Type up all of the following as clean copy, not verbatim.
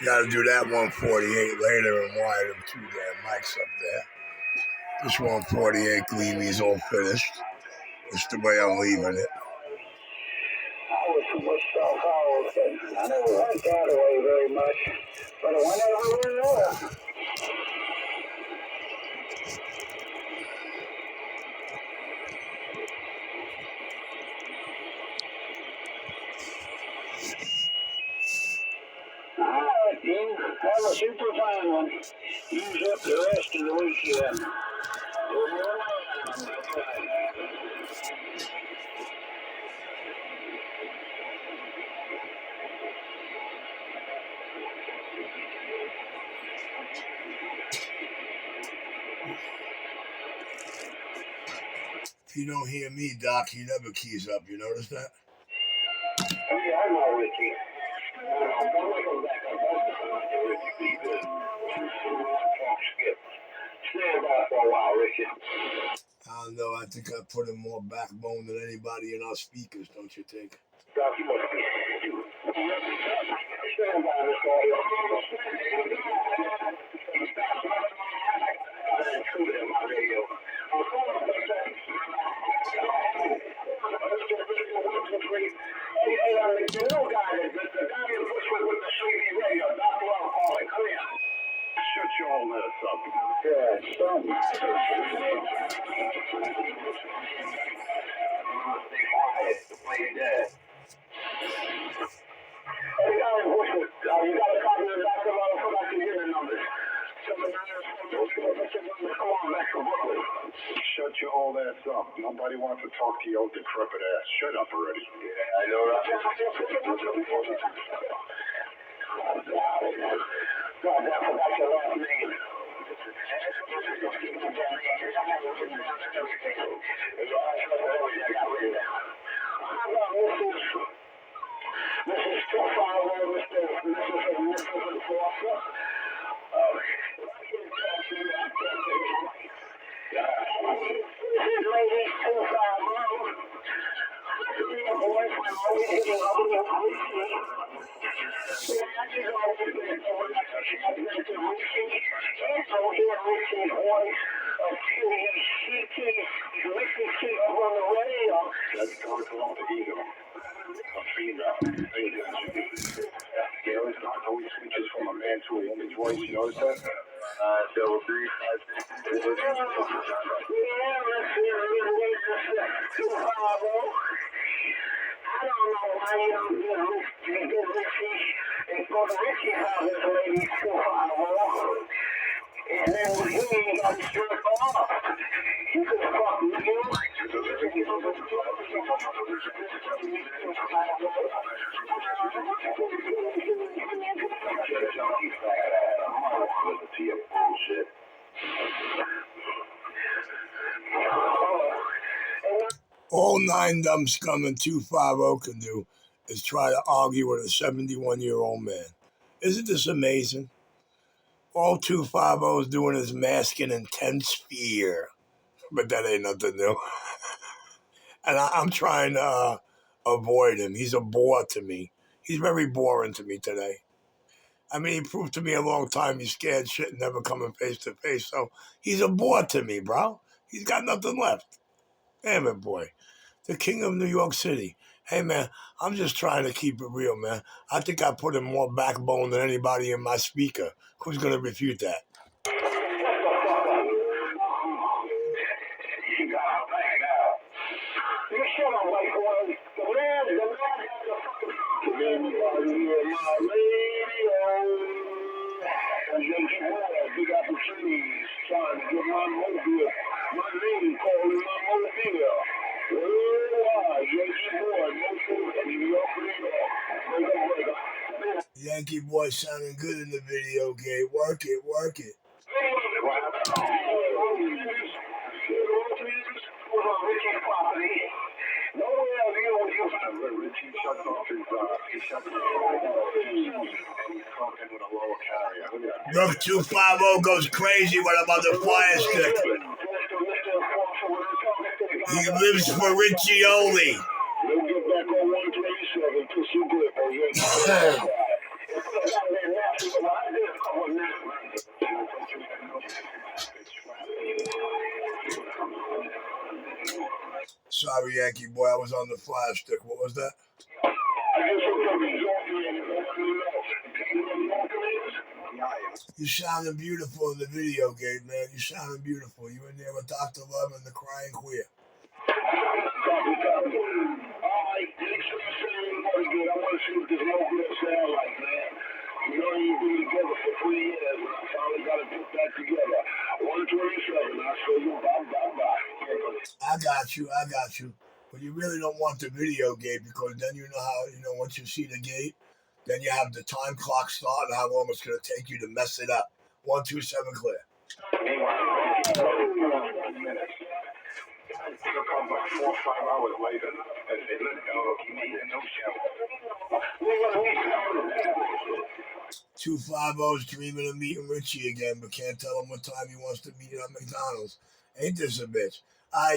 You gotta do that 148 later and wire them two damn mics up there. This 148 Gleamy's all finished. It's the way I'm leaving it. I was too much self-hours, and I never went that way very much, but I went everywhere there. All right, Dean. Have a super fine one. Use up the rest of the weekend. If you don't hear me, Doc, he never keys up. You notice that? Yeah, I know, Richie. Stay about for a while, Richie. I don't know. I think I put in more backbone than anybody in our speakers, don't you think? Doc, you must be stupid. Stand by this for you. I intrude in my radio. The new guy, the guy in Bushwick with the CD radio, Doc Love calling. Come here. Shut your old ass up. Yeah, something. Stay quiet. Play it dead. Hey, guy in Bushwick, you got a copy of Dr. Love? I forgot to get the numbers. Come on back to Brooklyn. Shut your old ass up. Nobody wants to talk to your old decrepit ass. Shut up already. Yeah, I know that. God, I forgot your last name. How about Mrs. Stefano, Mrs. Enforcer? This lady, 250. Your boyfriend always hitting up with also hear Richie's voice of Richie up on the radio. That's coming off the ego. A female. Gary's not always switches from a man to a woman's voice. You notice that? Double three, 5, 6. Yeah, let's see. I don't know why you don't get Richie and go to Richie's house, this lady 250. And then with him, you got to strip off. You could fuck with you. All 9 dumb scum and 250 can do is try to argue with a 71-year-old man. Isn't this amazing? All 250 is doing is masking intense fear. But that ain't nothing new. And I'm trying to avoid him. He's a bore to me. He's very boring to me today. I mean, he proved to me a long time he's scared shit and never coming face to face. So he's a bore to me, bro. He's got nothing left. Damn it, boy. The king of New York City. Hey, man, I'm just trying to keep it real, man. I think I put in more backbone than anybody in my speaker. Who's going to refute that? Big opportunities trying to get my mobile. My name called my mobile. Yankee boy sounding good in the video game. Work it, work it. Look, 250 goes crazy when I'm on the fire stick. He lives for Riccioli. Sorry, Yankee boy, I was on the fire stick. What was that? You sounding beautiful in the video game, man. You sounding beautiful. You in there with Dr. Love and the Crying Queer. Alright, next thing you say anybody good, I want to see what this no good sound like, man. You know you've been together for 3 years, and I finally got to put that together. 127, I say you bye. I got you. But you really don't want the video game because then you know how, once you see the gate, then you have the time clock start and how long it's going to take you to mess it up. 127 clear. Minutes. It'll come like 4 or 5 hours later and say, look, dog, you need a no show. 250's dreaming of meeting Richie again, but can't tell him what time he wants to meet at McDonald's. Ain't this a bitch?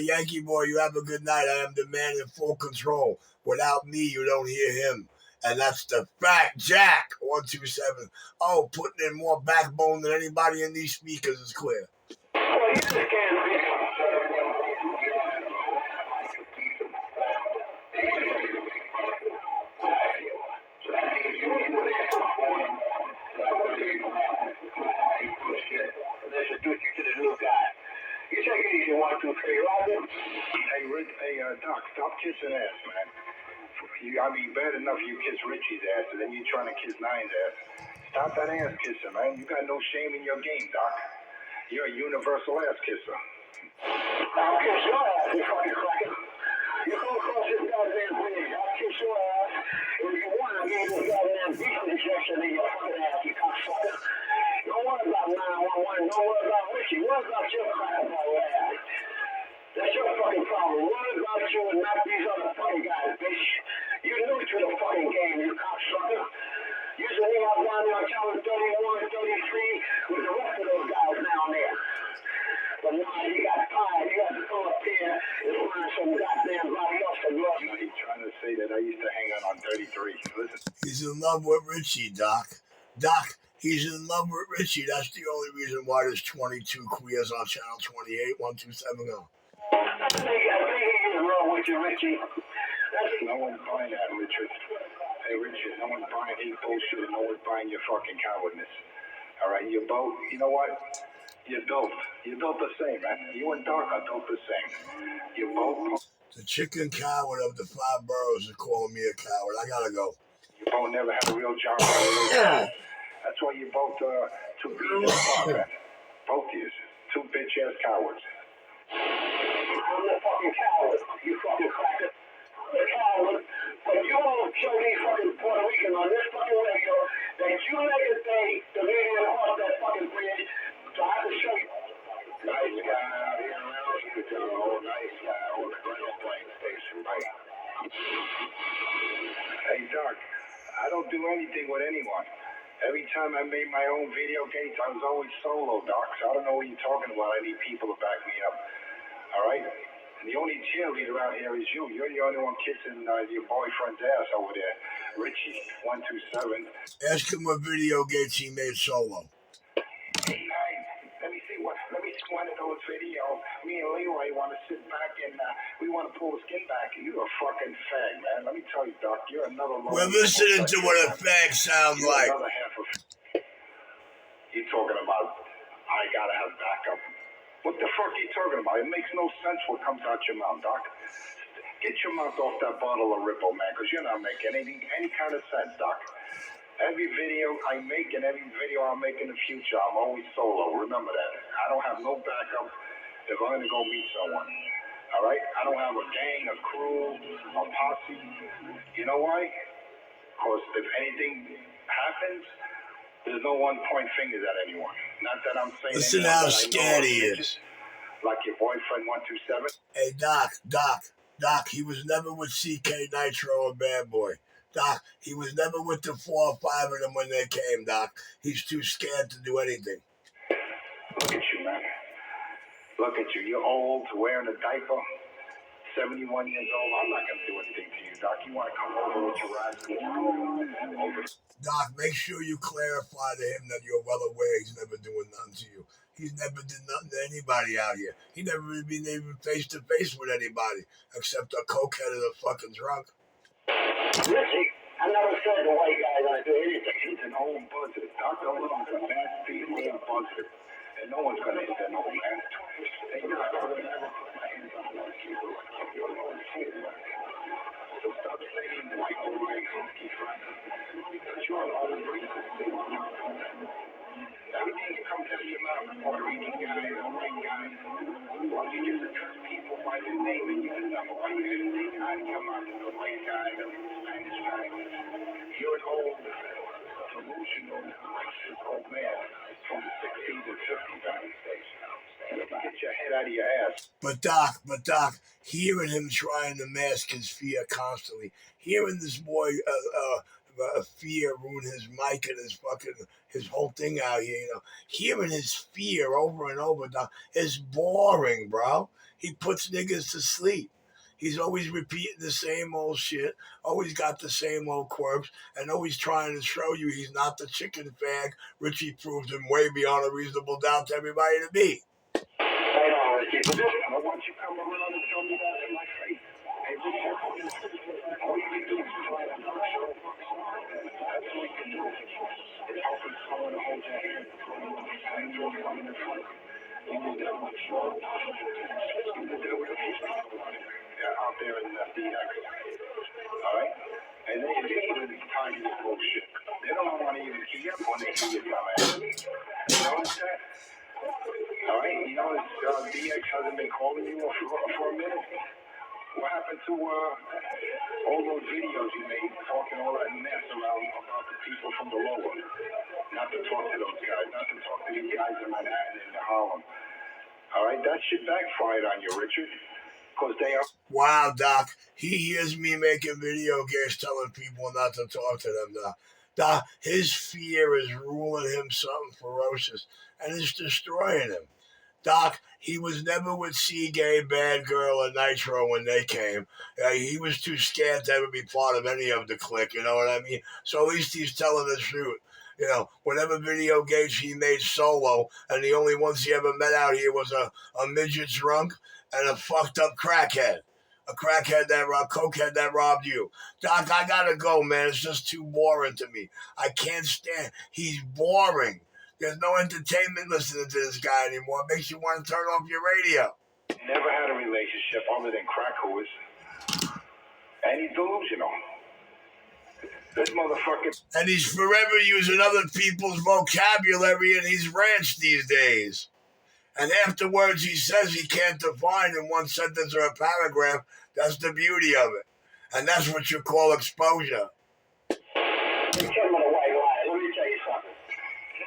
Yankee boy, you have a good night. I am the man in full control. Without me, you don't hear him. And that's the Fat Jack. 127. Oh, putting in more backbone than anybody in these speakers is clear. Well, you just can't Hey, Doc, stop kissing ass, man. Bad enough you kiss Richie's ass, and then you're trying to kiss Nine's ass. Stop that ass kissing, man. You got no shame in your game, Doc. You're a universal ass kisser. I'll kiss your ass, you fucking cracker. You come across this goddamn bridge, I'll kiss your ass. If you want, I'll give you this goddamn beef injection in your fucking ass, you cocksucker. Don't worry about 911, don't worry about Richie. Worry about your cracker ball ass. That's your fucking problem. Worry about you and not these other fucking guys, bitch. You new to the fucking game, you cocksucker. You should leave out down there on channel 31, 33 with the rest of those guys down there. But now you got tired. You got to come up here and find some goddamn body else to love you. He's trying to say that I used to hang out on 33. Listen. He's in love with Richie, Doc. Doc, he's in love with Richie. That's the only reason why there's 22 queers on channel 28, 1270. I think he's wrong with you, Richie. No one's buying that, Richard. Hey, Richard, no one's buying hate bullshit and no one's buying your fucking cowardness. All right, you're both, you know what? You're built the same, man. You and Doc are built the same. You're both... The chicken coward of the 5 boroughs is calling me a coward. I gotta go. You both never had a real job. That's why you both two bitch-ass man. Both of you. Two bitch-ass cowards. I'm the fucking coward, you fucking cracker. I'm the coward, but you won't show these fucking Puerto Ricans on this fucking radio that you make a day to lead them across that fucking bridge, so I have to show you. Nice guy out here around you, Joe. Nice guy on the Grand Plain station, right? Hey, Doc, I don't do anything with anyone. Every time I made my own video games, I was always solo, Doc, so I don't know what you're talking about. I need people to back me up. All right? And the only cheerleader out here is you. You're the only one kissing your boyfriend's ass over there. Richie, 127. Ask him what video games he made solo. Hey, let me see one of those videos. Me and Leroy want to sit back and we want to pull the skin back. You're a fucking fag, man. Let me tell you, Doc, you're another... We're listening to what a fag sounds like. Another half of... You're talking about, I gotta have backup. What the fuck are you talking about? It makes no sense what comes out your mouth, Doc. Get your mouth off that bottle of Ripple, man, because you're not making any kind of sense, Doc. Every video I make and every video I'll make in the future, I'm always solo. Remember that. I don't have no backup if I'm going to go meet someone. All right? I don't have a gang, a crew, a posse. You know why? Because if anything happens, there's no one point fingers at anyone. Not that I'm saying... Listen how scared he is. Like your boyfriend 127. Hey, Doc, he was never with CK Nitro or Bad Boy. Doc, he was never with the 4 or 5 of them when they came, Doc. He's too scared to do anything. Look at you, man. Look at you. You're old, wearing a diaper, 71 years old. I'm not going to do anything to you, Doc. You want to come over with your rascals? Doc, make sure you clarify to him that you're well aware he's never doing nothing to you. He's never did nothing to anybody out here. He never really been even face to face with anybody except a cokehead and a fucking drunk. Richie, I never said the white guy gonna do anything. He's an old buzzard. Dr. Long's a nasty old buzzard. And no one's gonna hit that old man. They know I would never put my hands on one people like your own fool. So stop saying white or white husky friend. Because you're an old racist. Everything that comes out of your mouth, Puerto Rican guy, or white guy, well, you just address people by their name and you discover why you didn't think I'd come out as a white guy, a Spanish guy. You're an old, delusional, racist old man from the 60s and 50s United States. Get your head out of your ass. But Doc, hearing him trying to mask his fear constantly, hearing this boy fear ruin his mic and his whole thing out here, hearing his fear over and over, Doc, is boring, bro. He puts niggas to sleep. He's always repeating the same old shit, always got the same old quirks, and always trying to show you he's not the chicken fag Richie proved him way beyond a reasonable doubt to everybody to be. Right on, Richie. But this, I want you to come around and tell me that in my face. Hey, Richie, all you can do is try to knock your own bucks off. That's all you can do. It's helping someone to hold your hand and throw some in the front. You need that much more. You can do it if you speak about it. They're out there in the DX. Alright? And they even tie you to bullshit. They don't want to even hear when they see you come at. You know what I'm saying? Alright, DX hasn't been calling you for a minute. What happened to all those videos you made talking all that mess around about the people from the lower? Not to talk to those guys, not to talk to these guys in Manhattan and Harlem. Alright, that shit backfired on you, Richard. Because they are. Wow, Doc, he hears me making video games telling people not to talk to them, Doc. Doc, his fear is ruling him something ferocious, and it's destroying him. Doc, he was never with C-Gay, Bad Girl, or Nitro when they came. He was too scared to ever be part of any of the clique, you know what I mean? So at least he's telling the truth. Whatever video games he made solo, and the only ones he ever met out here was a midget drunk and a fucked up crackhead. A crackhead cokehead that robbed you. Doc, I gotta go, man. It's just too boring to me. I can't stand. He's boring. There's no entertainment listening to this guy anymore. It makes you want to turn off your radio. Never had a relationship other than crack whores. And he's delusional. This motherfucker. And he's forever using other people's vocabulary in his rants these days. And half the words he says he can't define in one sentence or a paragraph. That's the beauty of it. And that's what you call exposure. you tell me the white lie. Let me tell you something.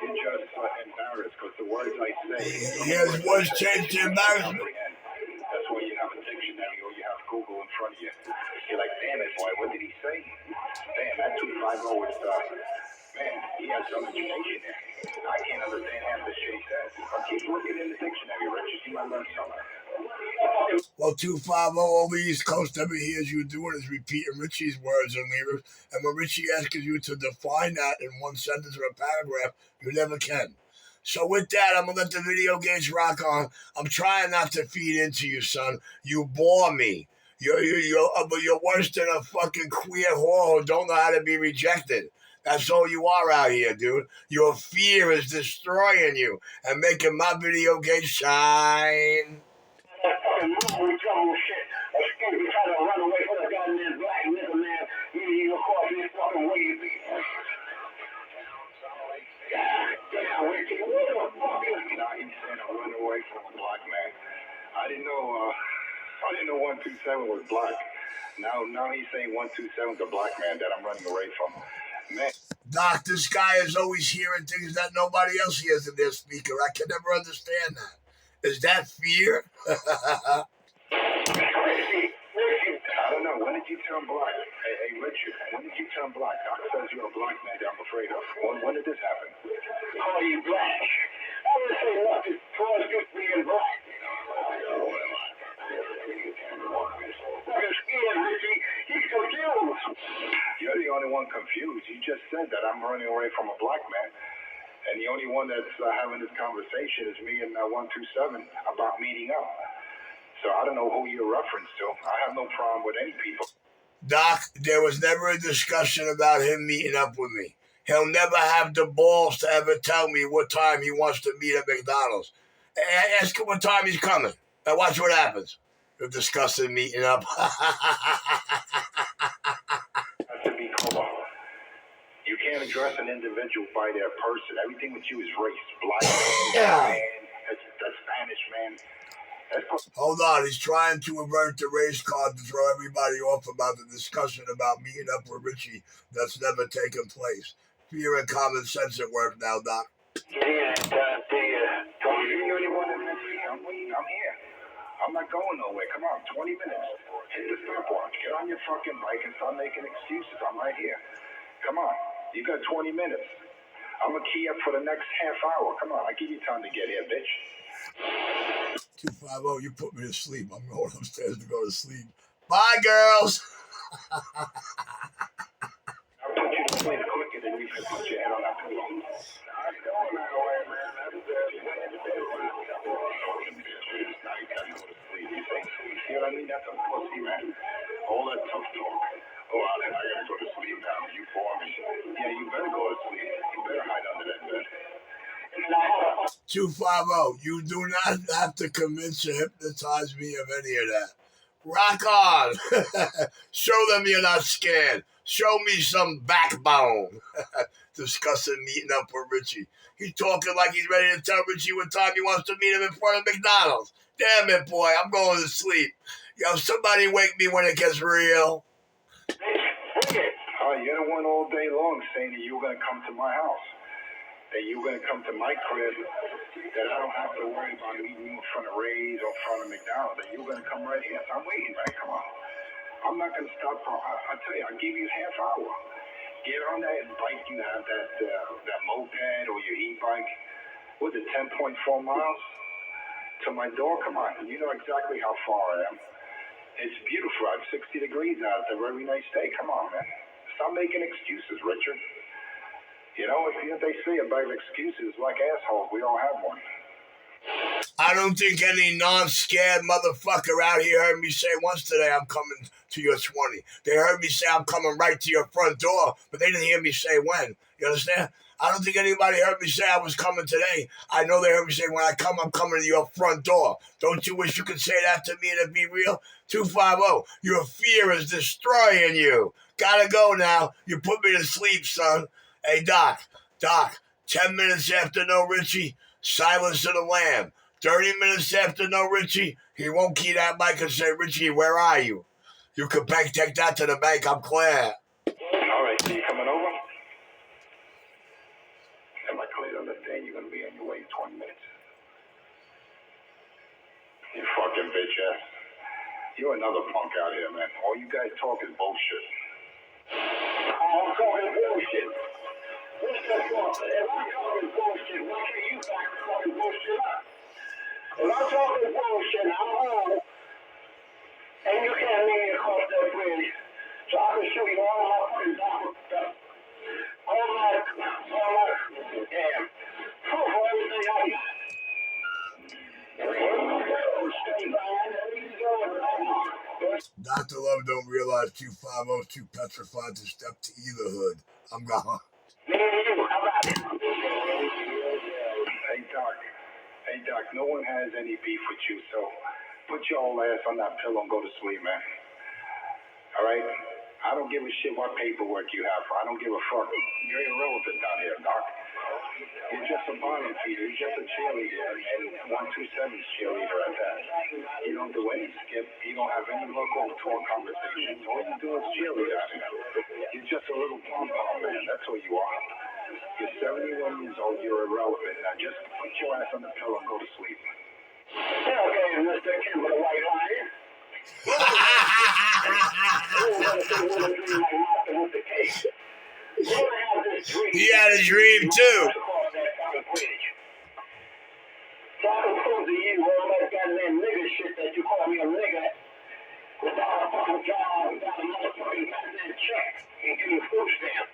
You're just embarrassed because the words I say. He has words changed to embarrassment. That's why you have a dictionary or you have Google in front of you. You're like, damn it, boy, what did he say? Damn, that 250 is, man, he has some information there. I can't understand half the shit he says. I'll keep looking in the dictionary, Richard. You might learn something. Well, 250 all the East Coast ever hears you doing is repeating Richie's words and lyrics. And when Richie asks you to define that in one sentence or a paragraph, you never can. So with that, I'm going to let the video games rock on. I'm trying not to feed into you, son. You bore me. You're worse than a fucking queer whore who don't know how to be rejected. That's all you are out here, dude. Your fear is destroying you and making my video game shine. That fucking movie trouble shit. Excuse me, trying to run away from the goddamn black nigga, man. You call me fucking wavy. God damn, Richie, what the fuck is Now he's saying I'm running away from a black man. I didn't know 127 was black. Now he's saying 127 is a black man that I'm running away from. Man. Doc, this guy is always hearing things that nobody else hears in their speaker. I can never understand that. Is that fear? Richie, I don't know. When did you turn black? Hey, Richard, when did you turn black? Doc says you're a black man that I'm afraid of. When did this happen? call you black. I didn't say nothing towards you being black. Fucking scared, Richie. He's confused. You're the only one confused. You just said that I'm running away from a black man. And And the only one that's having this conversation is me and 127 about meeting up. So I don't know who you're referenced to. I have no problem with any people. Doc, there was never a discussion about him meeting up with me. He'll never have the balls to ever tell me what time he wants to meet at McDonald's. Ask him what time he's coming. Now watch what happens. We're discussing meeting up. That's to be clear. You can't address an individual by their person. Everything with you is race. Black man, that's Spanish man. Hold on, he's trying to avert the race card to throw everybody off about the discussion about meeting up with Richie that's never taken place. Fear and common sense at work now, Doc. You're the only one in this. I'm waiting. I'm here. I'm not going nowhere. Come on, 20 minutes. Hit the stopwatch. Get on your fucking bike and start making excuses. I'm right here. Come on. You got 20 minutes. I'm going to key up for the next half hour. Come on. I give you time to get here, bitch. 250, you put me to sleep. I'm going upstairs to go to sleep. Bye, girls. I'll put you to sleep quicker than you can put your head on that pillow. I'm going that way, man. That's you see what I mean? That's a pussy, man. All that tough talk. Oh, I gotta go to sleep now. You for me. Yeah, you better go to sleep. You better hide under that bed. 250, you do not have to convince or hypnotize me of any of that. Rock on. Show them you're not scared. Show me some backbone. Discussing meeting up with Richie. He's talking like he's ready to tell Richie what time he wants to meet him in front of McDonald's. Damn it, boy, I'm going to sleep. Yo, somebody wake me when it gets real. You're the one all day long saying that you were going to come to my house. That you were going to come to my crib. That I don't have to worry about meeting you in front of Ray's or in front of McDonald's. That you were going to come right here. So I'm waiting, man. Come on. I'm not going to stop. I'll tell you, I'll give you half hour. Get on that bike you have, that moped or your e-bike. What's it, 10.4 miles? To my door? Come on. You know exactly how far I am. It's beautiful. It's 60 degrees out. It's a very nice day. Come on, man. Stop making excuses, Richard. You know, if they say about excuses like assholes, we all have one. I don't think any non-scared motherfucker out here heard me say once today I'm coming to your 20. They heard me say I'm coming right to your front door, but they didn't hear me say when. You understand? I don't think anybody heard me say I was coming today. I know they heard me say when I come, I'm coming to your front door. Don't you wish you could say that to me and it'd be real? 250, your fear is destroying you. Gotta go now. You put me to sleep, son. Hey, Doc, 10 minutes after no Richie, silence of the lamb. 30 minutes after no Richie, he won't key that mic and say, Richie, where are you? You can take that to the bank. I'm clear. All right, so you coming over? Am I clear to understand you're going to be on your way in 20 minutes? You fucking bitch ass. You're another punk out here, man. All you guys talk is bullshit. I'm talking bullshit. What's the fuck? If I'm talking bullshit, why can't you back the fucking bullshit up? If I'm talking bullshit, I'm home, and you can't leave me across that bridge, so I can show you all my fucking stuff. All my, damn, proof of everything I got. Dr. Love don't realize 250 is too petrified to step to either hood. I'm gone. Hey, Doc, no one has any beef with you, so put your old ass on that pillow and go to sleep, man. All right? I don't give a shit what paperwork you have. I don't give a fuck. You're irrelevant down here, Doc. You're just a bottom feeder. You're just a cheerleader, and 127's cheerleader at that. You don't do any skip. You don't have any local talk conversations. All you do is cheerleader out here. You're just a little pom-pom, man. That's all you are. You're 71 years old. You're irrelevant. Now just put your ass on the pillow and go to sleep. Okay, Mr. Kid with a white line. He had a dream too. So I can prove to you all that goddamn nigga shit that you call me a nigga without a fucking job, without a motherfucking goddamn check, and give me a food stamp.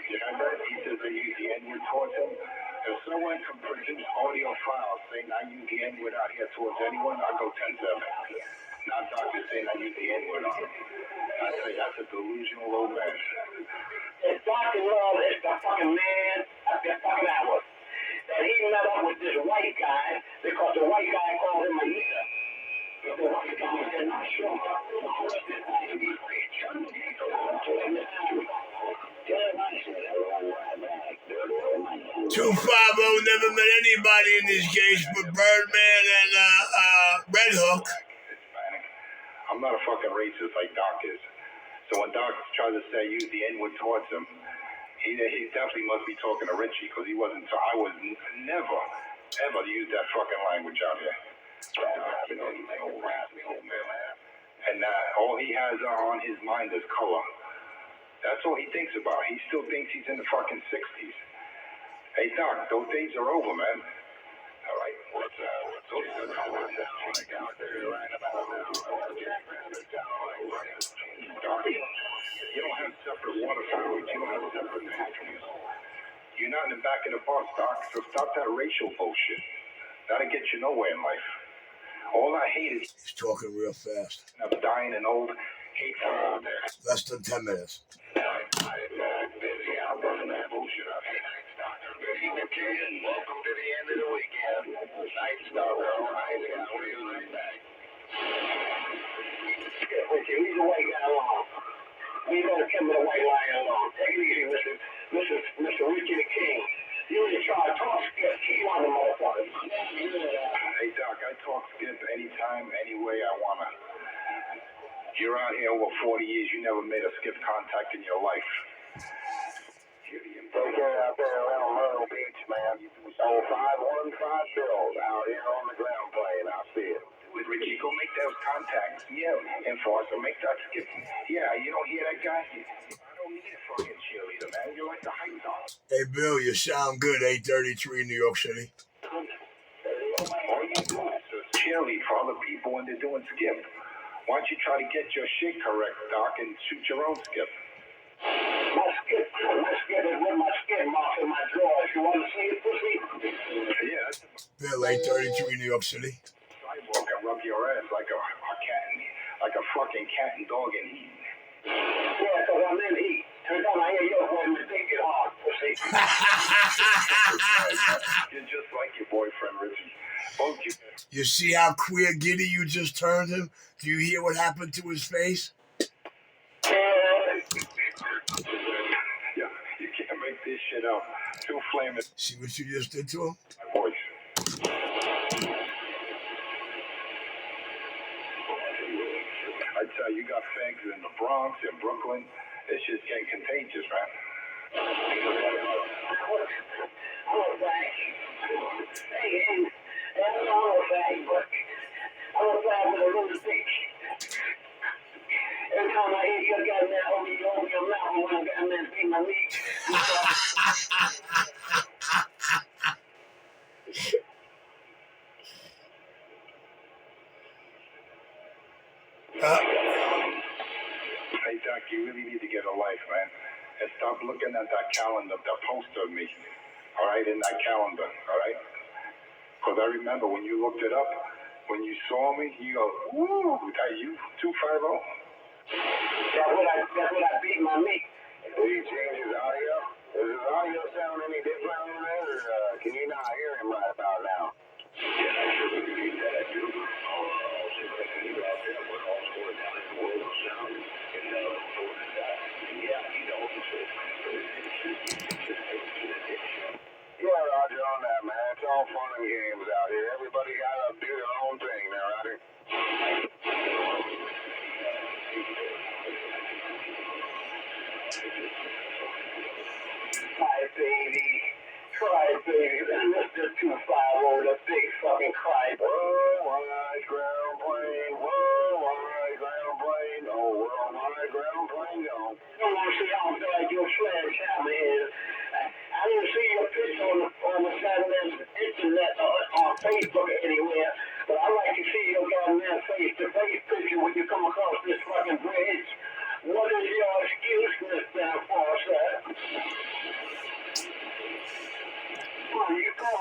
You have that? He says that you the N-word towards him. If so, I want to produce audio files saying I use the N-word out here towards anyone, I go 10-7. Now doctors saying I use the N-word on them. I say that's a delusional old man. It's Dr. Love is the fucking man at the fucking hour. That he met up with this white guy because the white guy called him a nigger. The white guy said, "I'm sure." 250 never met anybody in this case but Birdman and Red Hook. Hispanic. I'm not a fucking racist like Doc is. So when Doc tries to say use the N-word towards him, he definitely must be talking to Richie because he wasn't. So I was never, ever use that fucking language out here. And all he has on his mind is color. That's all he thinks about. He still thinks he's in the fucking 60s. Hey, Doc, those days are over, man. All right, what's Doc, you don't have separate water fountains. You don't have separate bathrooms. You're not in the back of the bus, Doc, so stop that racial bullshit. That'll get you nowhere in life. All I hate is he's talking real fast. I'm dying and old, hateful out there. Less than 10 minutes. Welcome to the end of the weekend. Night Stalker. We'll be right back. Leave the white guy alone. We don't come with the white lion alone. Take it easy, Mr. Richie the King. You in charge. Talk skip. Keep on the motherfucker. Hey, Doc, I talk skip anytime, any way I wanna. You're out here over 40 years. You never made a skip contact in your life. Take care out there around Myrtle Beach, man. 0515 Bills out here on the ground plane. I'll see you. Richie, go make those contacts. Yeah, enforcer, make that skip. Yeah, you don't hear that guy? I don't need a fucking cheerleader, man. You're like the hype dog. Hey, Bill, you sound good. 833 New York City. All you do is cheerlead for other people when they're doing skip. Why don't you try to get your shit correct, Doc, and shoot your own skip? My skip is with my skin marks in my drawers. You want to see it, pussy? Yeah, that's Bill, 833 New York City. sidewalk and rub your ass like a fucking cat and dog in heat. Yeah, because I'm in heat. Every time I hear your voice, my dick get hard, pussy. You're just like your boyfriend, Richie. Both you. You see how queer giddy you just turned him? Do you hear what happened to his face? Yeah, you can't make this shit up. Too flaming. See what you just did to him? My voice. I tell you, you got fags in the Bronx, in Brooklyn. This shit's getting contagious, man. I'm a fag. Hey, I'm a fag, but I'm a fag with a little dick. Every time I hear you got that over your mouth, when I got that beat my meat. Hey, Doc, you really need to get a life, man. And stop looking at that calendar, that poster of me, all right, in that calendar, all right? Because I remember when you looked it up, when you saw me, you go, woo, that you, 250? That's what I beat my meat. Did he change his audio? Does his audio sound any different on there, or can you not hear him right about now? Yeah, Roger, on that, man. It's all fun and games out here. Everybody got to do their own thing there, Roger. Cry, baby. Mr. 250, the big fucking cry. Worldwide ground plane, worldwide ground plane, oh, worldwide ground plane, go. You want to see how bad your sledgehammer is. I didn't see your picture on the Saturday internet or on Facebook or anywhere, but I like to see your goddamn face-to-face picture when you come across this fucking bridge. What is your excuse, Mr. Enforcer? You call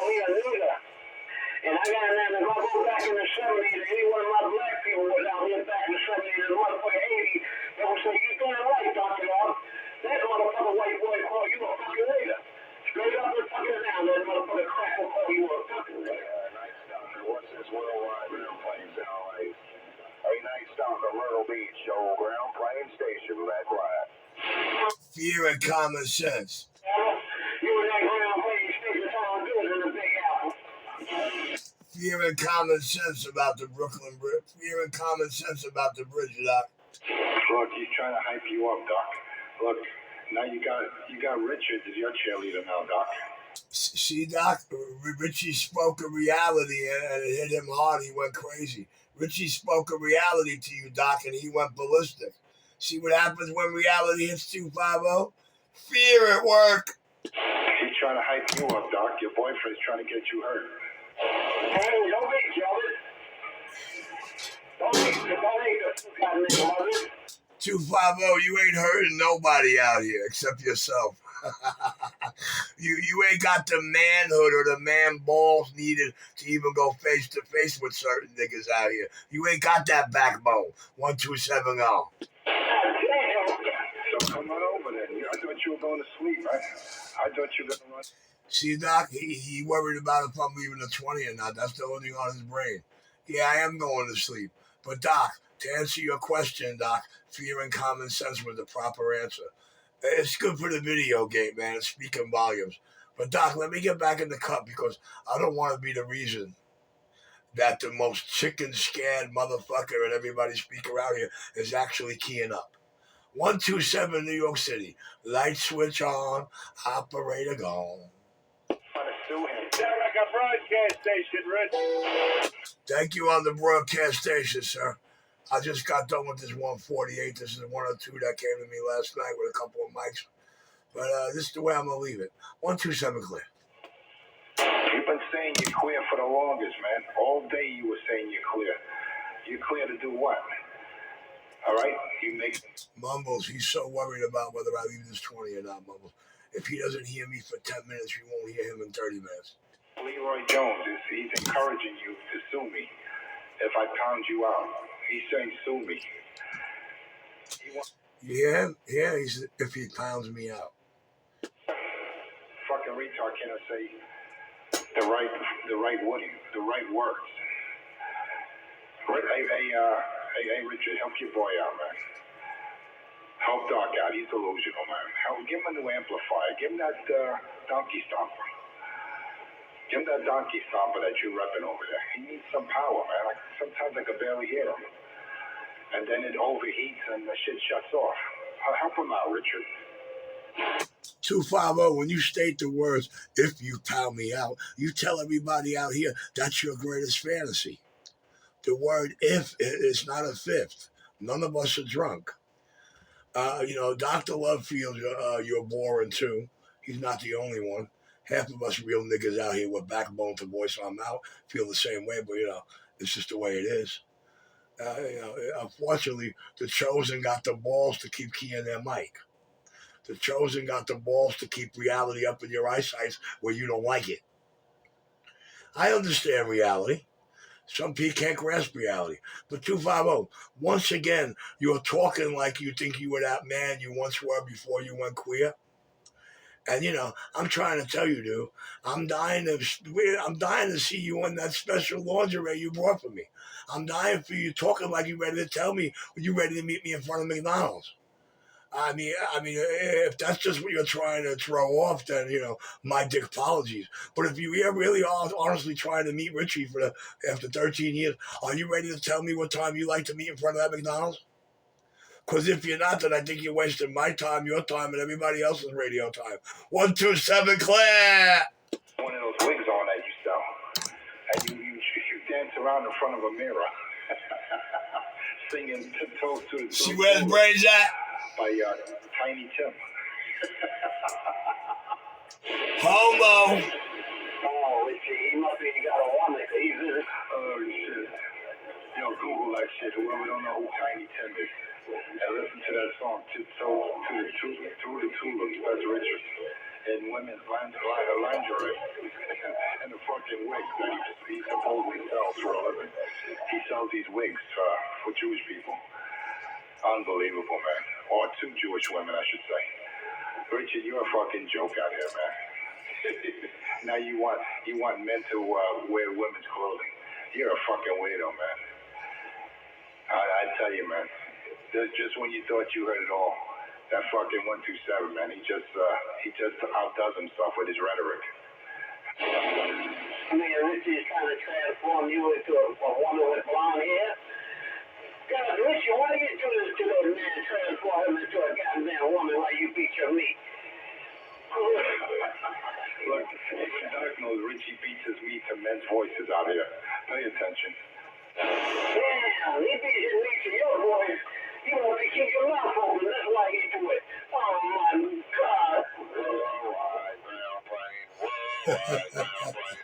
the Myrtle Beach Showground Plain Station, that's right. Fear and common sense. You and that ground playing station sound good in the Big Apple. Fear and common sense about the Brooklyn Bridge. Fear and common sense about the bridge, Doc. Look, he's trying to hype you up, Doc. Look, now you got Richard as your cheerleader now, Doc. See, Doc, Richie spoke a reality and it hit him hard. He went crazy. Richie spoke a reality to you, Doc, and he went ballistic. See what happens when reality hits 250? Fear at work. He's trying to hype you up, Doc. Your boyfriend's trying to get you hurt. Hey, don't be jealous. Don't be the mother. 250, you ain't hurting nobody out here except yourself. you ain't got the manhood or the man balls needed to even go face to face with certain niggas out here. You ain't got that backbone. 1270. So come on over then. I thought you were going to sleep, right? I thought you were going to run. See, Doc, he worried about if I'm leaving the 20 or not. That's the only thing on his brain. Yeah, I am going to sleep. But, Doc, to answer your question, Doc, fear and common sense was the proper answer. It's good for the video game, man. It's speaking volumes. But, Doc, let me get back in the cup because I don't want to be the reason that the most chicken-scared motherfucker and everybody speaker out here is actually keying up. 127 New York City. Light switch on, operator gone. Like a broadcast station, Rich. Thank you on the broadcast station, sir. I just got done with this 148. This is 102 that came to me last night with a couple of mics. But this is the way I'm going to leave it. 127 clear. You've been saying you're clear for the longest, man. All day you were saying you're clear. You're clear to do what? All right? You make... Mumbles, he's so worried about whether I leave this 20 or not, Mumbles. If he doesn't hear me for 10 minutes, you won't hear him in 30 minutes. Leroy Jones, he's encouraging you to sue me if I pound you out. He's saying sue me. You hear him? Yeah, he said if he pounds me out. Fucking retard cannot say the right wording, the right words. Hey, Richard, help your boy out, man. Help Doc out. He's delusional, man. Give him a new amplifier. Give him that donkey stomper. Give him that donkey stomper that you're repping over there. He needs some power, man. Sometimes I can barely hear him. And then it overheats and the shit shuts off. Help him out, Richard. 250, when you state the words, if you pound me out, you tell everybody out here that's your greatest fantasy. The word if is not a fifth. None of us are drunk. Dr. Love feels you're boring too. He's not the only one. Half of us real niggas out here with backbone to voice our mouth feel the same way, but, it's just the way it is. Unfortunately, the Chosen got the balls to keep keying their mic. The Chosen got the balls to keep reality up in your eyesight where you don't like it. I understand reality. Some people can't grasp reality. But 250, once again, you're talking like you think you were that man you once were before you went queer. And, I'm trying to tell you, dude, I'm dying to see you in that special lingerie you brought for me. I'm dying for you talking like you're ready to tell me when you're ready to meet me in front of McDonald's. I mean, if that's just what you're trying to throw off, then, my dick apologies. But if you really are honestly trying to meet Richie after 13 years, are you ready to tell me what time you like to meet in front of that McDonald's? Because if you're not, then I think you're wasting my time, your time, and everybody else's radio time. 127 clear! One of those wigs on that you sell. And you dance around in front of a mirror. Singing Tiptoes to the... See where his brain's at? By Tiny Tim. Homo! Oh, Richie, he must be got a woman. Oh, shit. Yo, Google that shit. Whoever don't know who Tiny Tim is. And listen to that song, Tiptoes through the Tulips, Wes Richards. And women's lingerie. And the fucking wigs that he supposedly sells for a living. He sells these wigs for Jewish people. Unbelievable, man. Or two Jewish women, I should say. Richard, you're a fucking joke out here, man. Now you want men to wear women's clothing. You're a fucking weirdo, man. I tell you, man, just when you thought you heard it all, that fucking 127, man, he just outdoes himself with his rhetoric. I mean, Richie's trying to transform you into a woman with blonde hair. God, Richie, why do you do this to that man? Transform him into a goddamn woman while you beat your meat. Look, Doc knows Richie beats his meat to men's voices out here. Pay attention. Damn, he beats his meat to your voice. You want to keep your mouth open. That's why he do it. Oh, my God. Worldwide ground plane. Worldwide ground plane.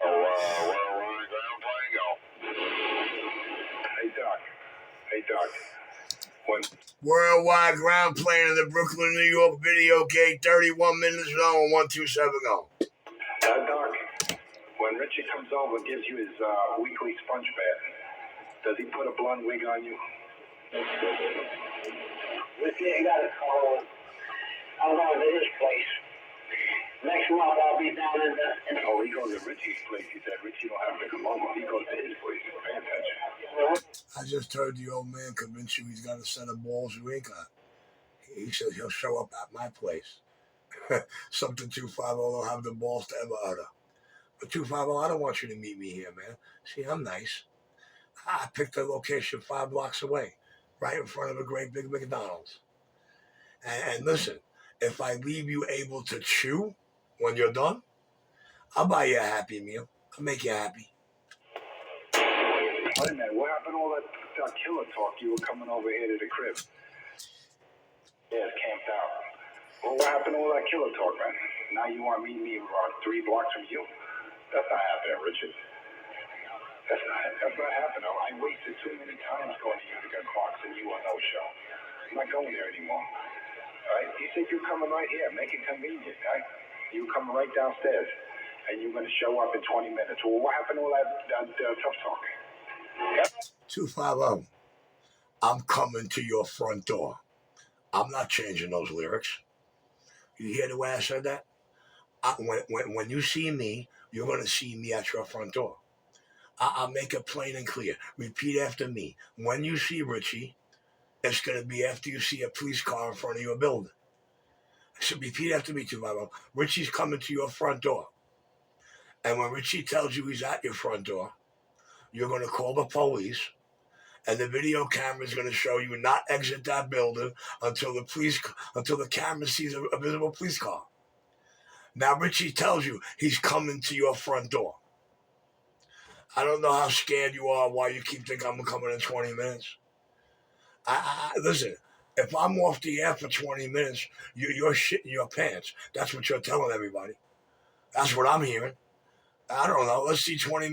Worldwide ground plane, go. Hey, Doc. When Worldwide ground plane in the Brooklyn, New York video gate, 31 minutes long, 1270. Doc, when Richie comes over and gives you his weekly sponge bath, does he put a blonde wig on you? Richie ain't got a call. I'm going to his place. Next month I'll be down in the... Oh, he goes to Richie's place. He said Richie don't have to come over. He goes to his place. Pay attention. I just heard the old man convince you he's got a set of balls you ain't got. He said he'll show up at my place. Something 250 will have the balls to ever utter. But 250, I don't want you to meet me here, man. See, I'm nice. I picked a location 5 blocks away, right in front of a great big McDonald's. And listen, if I leave you able to chew when you're done, I'll buy you a Happy Meal. I'll make you happy. Wait a minute, what happened to all that killer talk? You were coming over here to the crib. Yeah, it's camped out. Well, what happened to all that killer talk, man? Now you want to meet me 3 blocks from you? That's not happening, Richard. That's not happening. I wasted too many times going to Utica Clarks and you on no show. I'm not going there anymore. All right? You said you're coming right here. Make it convenient, right? You coming right downstairs, and you're going to show up in 20 minutes. Well, what happened to all that tough talk? 250, I'm coming to your front door. I'm not changing those lyrics. You hear the way I said that? When you see me, you're going to see me at your front door. I'll make it plain and clear. Repeat after me. When you see Richie, it's going to be after you see a police car in front of your building. So repeat after me, 250. Richie's coming to your front door. And when Richie tells you he's at your front door, you're going to call the police, and the video camera is going to show you not exit that building until the camera sees a visible police car. Now Richie tells you he's coming to your front door. I don't know how scared you are, why you keep thinking I'm coming in 20 minutes. Listen, if I'm off the air for 20 minutes, you're shitting your pants. That's what you're telling everybody. That's what I'm hearing. I don't know. Let's see 20 minutes.